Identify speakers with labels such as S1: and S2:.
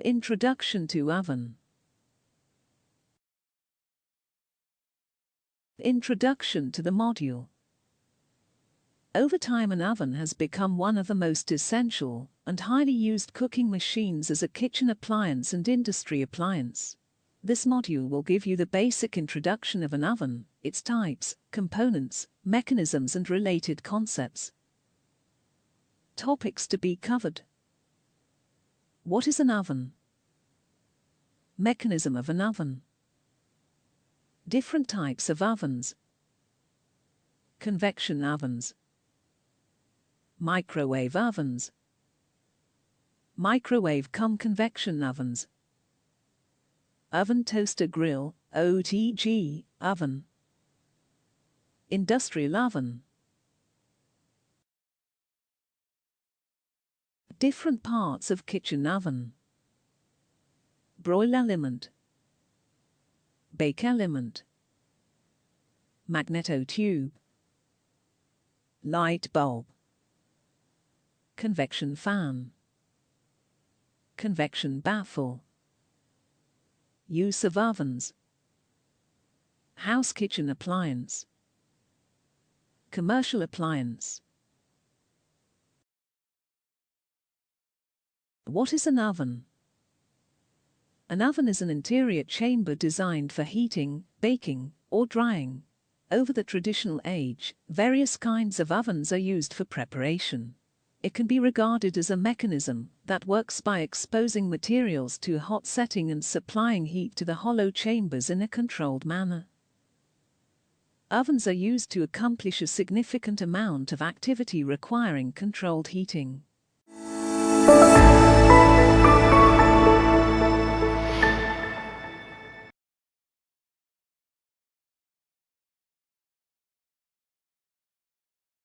S1: Introduction to oven. Introduction to the module. Over time, an oven has become one of the most essential and highly used cooking machines as a kitchen appliance and industry appliance. This module will give you the basic introduction of an oven, its types, components, mechanisms and related concepts. Topics to be covered. What is an oven? Mechanism of an oven. Different types of ovens. Convection ovens. Microwave ovens. Microwave-cum-convection ovens. Oven toaster grill, OTG, oven. Industrial oven. Different parts of kitchen oven. Broil element. Bake element. Magneto tube. Light bulb. Convection fan. Convection baffle. Use of ovens. House kitchen appliance. Commercial appliance. What is an oven? An oven is an interior chamber designed for heating, baking, or drying. Over the traditional age, various kinds of ovens are used for preparation. It can be regarded as a mechanism that works by exposing materials to a hot setting and supplying heat to the hollow chambers in a controlled manner. Ovens are used to accomplish a significant amount of activity requiring controlled heating.